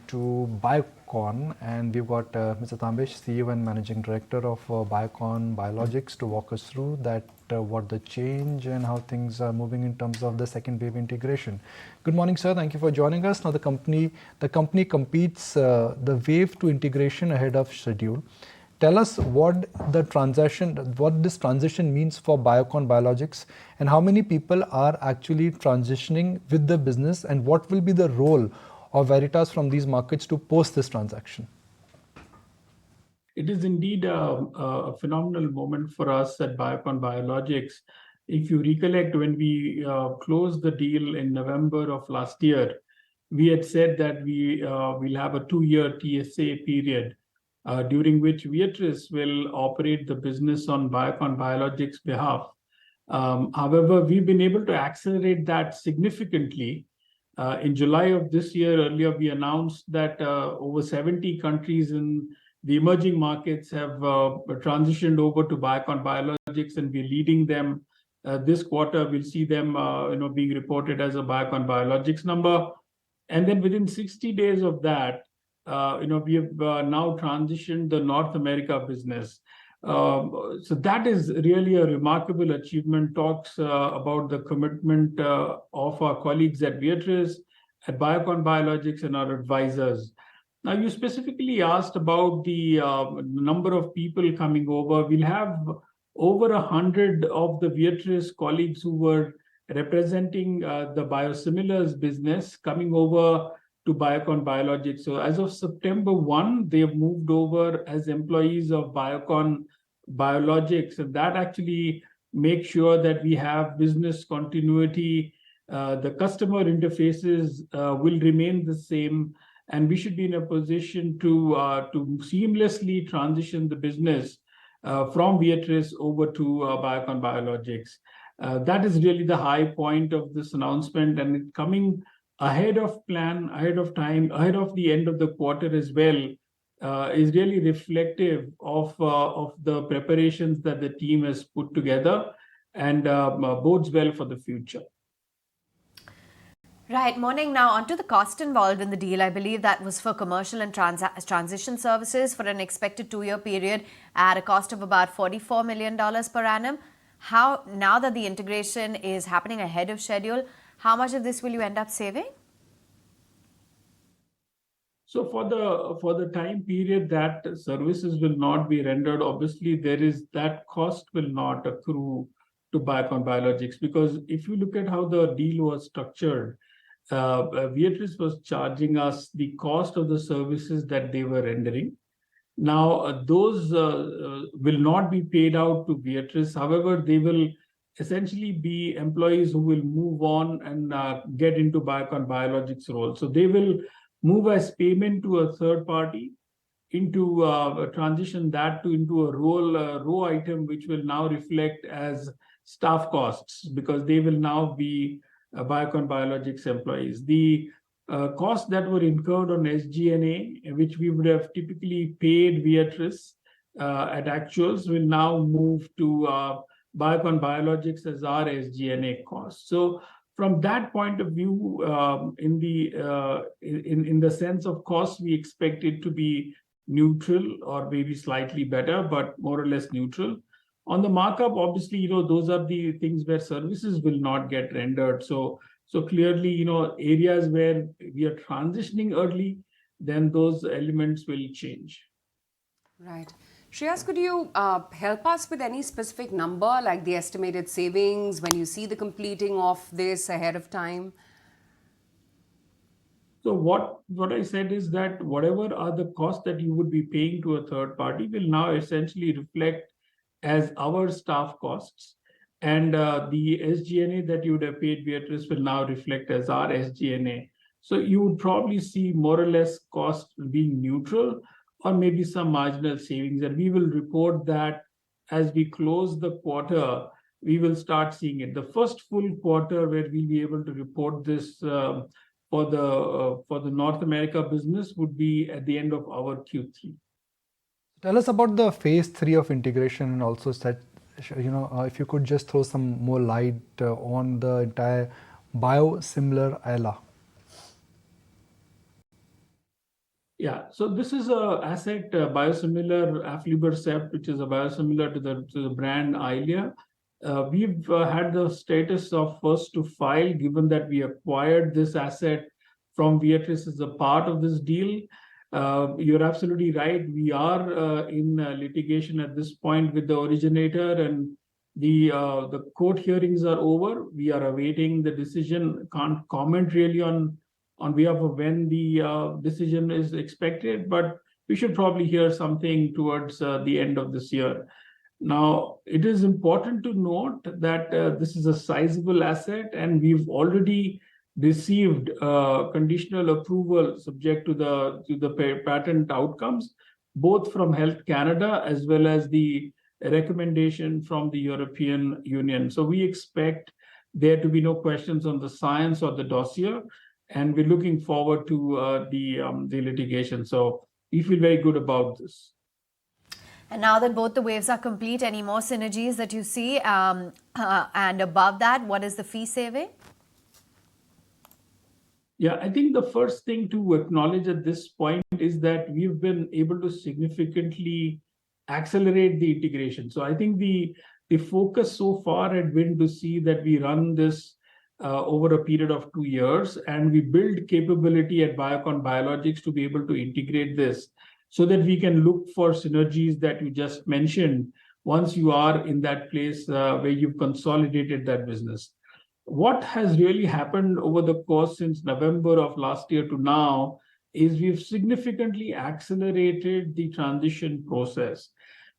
to Biocon, and we've got Mr. Tambe, CEO and Managing Director of Biocon Biologics, to walk us through that what the change and how things are moving in terms of the second wave integration. Good morning, sir. Thank you for joining us. Now, the company completes the wave to integration ahead of schedule. Tell us what this transition means for Biocon Biologics, and how many people are actually transitioning with the business, and what will be the role of Viatris from these markets to post this transaction? It is indeed a phenomenal moment for us at Biocon Biologics. If you recollect, when we closed the deal in November of last year, we had said that we will have a 2-year TSA period during which Viatris will operate the business on Biocon Biologics' behalf. However, we've been able to accelerate that significantly. In July of this year, earlier, we announced that over 70 countries in the emerging markets have transitioned over to Biocon Biologics, and we're leading them. This quarter, we'll see them being reported as a Biocon Biologics number. And then within 60 days of that, we have now transitioned the North America business. So that is really a remarkable achievement. Talks about the commitment of our colleagues at Viatris, at Biocon Biologics, and our advisors. Now, you specifically asked about the number of people coming over. We'll have over 100 of the Viatris colleagues who were representing the biosimilars business coming over to Biocon Biologics. So as of September 1, they have moved over as employees of Biocon Biologics, and that actually makes sure that we have business continuity. The customer interfaces will remain the same, and we should be in a position to seamlessly transition the business from Viatris over to Biocon Biologics. That is really the high point of this announcement, and it's coming ahead of plan, ahead of time, ahead of the end of the quarter as well, is really reflective of the preparations that the team has put together, and bodes well for the future. Right. Morning. Now, onto the cost involved in the deal. I believe that was for commercial and transition services for an expected 2-year period at a cost of about $44 million per annum. How, now that the integration is happening ahead of schedule, how much of this will you end up saving? So for the time period that services will not be rendered, obviously that cost will not accrue to Biocon Biologics, because if you look at how the deal was structured, Viatris was charging us the cost of the services that they were rendering. Now, those will not be paid out to Viatris. However, they will essentially be employees who will move on and get into Biocon Biologics role. So they will move as payment to a third party into transition that into a row item, which will now reflect as staff costs, because they will now be Biocon Biologics employees. The costs that were incurred on SG&A, which we would have typically paid Viatris at actuals, will now move to Biocon Biologics as our SG&A costs. So from that point of view, in the sense of cost, we expect it to be neutral or maybe slightly better, but more or less neutral. On the markup, obviously, those are the things where services will not get rendered. So clearly, areas where we are transitioning early, then those elements will change. Right. Shreehas, could you help us with any specific number, like the estimated savings when you see the completing of this ahead of time? So what I said is that whatever are the costs that you would be paying to a third party will now essentially reflect as our staff costs, and the SG&A that you would have paid Viatris will now reflect as our SG&A. So you would probably see more or less cost being neutral, or maybe some marginal savings, and we will report that as we close the quarter. We will start seeing it. The first full quarter where we'll be able to report this for the North America business would be at the end of our Q3. Tell us about the phase 3 of integration, and also if you could just throw some more light on the entire biosimilar ALA. Yeah, so this is a asset, biosimilar aflibercept, which is a biosimilar to the brand Eylea. We've had the status of first to file, given that we acquired this asset from Viatris as a part of this deal. You're absolutely right. We are in litigation at this point with the originator, and the court hearings are over. We are awaiting the decision. Can't comment really on behalf of when the decision is expected, but we should probably hear something towards the end of this year. Now, it is important to note that this is a sizable asset, and we've already received conditional approval subject to the patent outcomes, both from Health Canada as well as the recommendation from the European Union. So we expect there to be no questions on the science or the dossier, and we're looking forward to the litigation. So we feel very good about this. And now that both the waves are complete, any more synergies that you see? And above that, what is the fee saving? Yeah, I think the first thing to acknowledge at this point is that we've been able to significantly accelerate the integration. So I think the focus so far had been to see that we run this over a period of 2 years, and we build capability at Biocon Biologics to be able to integrate this so that we can look for synergies that you just mentioned once you are in that place where you've consolidated that business. What has really happened over the course since November of last year to now is we've significantly accelerated the transition process,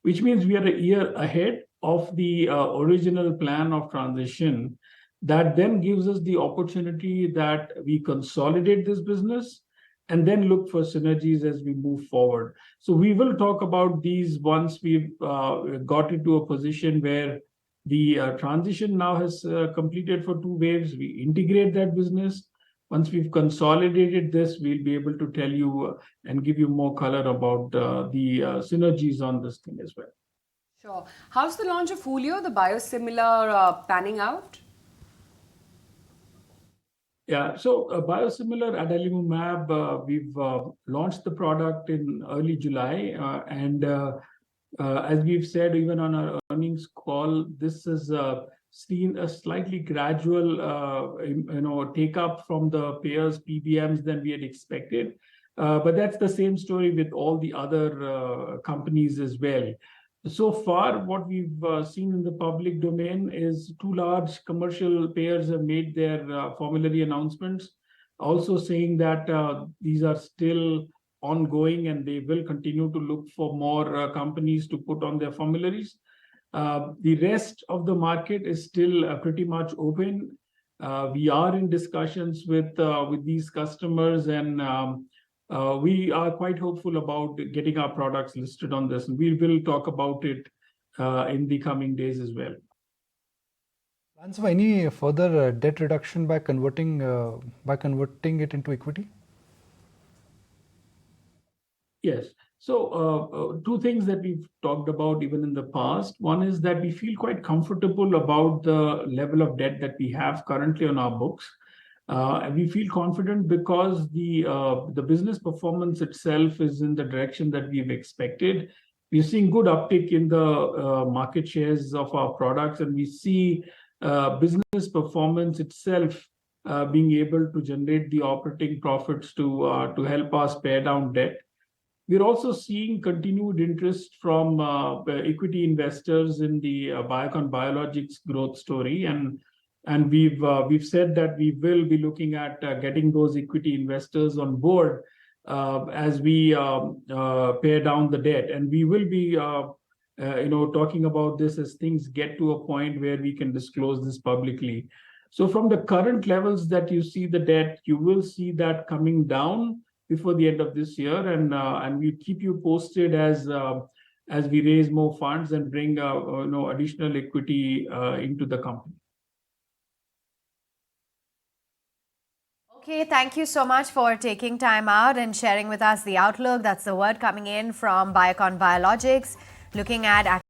which means we are a year ahead of the original plan of transition. That then gives us the opportunity that we consolidate this business and then look for synergies as we move forward. So we will talk about these once we've got into a position where the transition now has completed for 2 waves. We integrate that business. Once we've consolidated this, we'll be able to tell you and give you more color about the synergies on this thing as well. Sure. How's the launch of Hulio, the biosimilar, panning out? Yeah, so biosimilar adalimumab, we've launched the product in early July, and as we've said even on our earnings call, this has seen a slightly gradual, take up from the payers, PBMs than we had expected. But that's the same story with all the other companies as well. So far, what we've seen in the public domain is 2 large commercial payers have made their formulary announcements, also saying that these are still ongoing and they will continue to look for more companies to put on their formularies. The rest of the market is still pretty much open. We are in discussions with these customers, and we are quite hopeful about getting our products listed on this, and we will talk about it in the coming days as well. Plans for any further debt reduction by converting it into equity? Yes. So 2 things that we've talked about even in the past. One is that we feel quite comfortable about the level of debt that we have currently on our books. And we feel confident because the business performance itself is in the direction that we've expected. We're seeing good uptick in the market shares of our products, and we see business performance itself being able to generate the operating profits to help us pay down debt. We're also seeing continued interest from equity investors in the Biocon Biologics growth story, and we've said that we will be looking at getting those equity investors on board as we pay down the debt, and we will be talking about this as things get to a point where we can disclose this publicly. So from the current levels that you see the debt, you will see that coming down before the end of this year, and we keep you posted as we raise more funds and bring additional equity into the company. Okay, thank you so much for taking time out and sharing with us the outlook. That's the word coming in from Biocon Biologics, looking at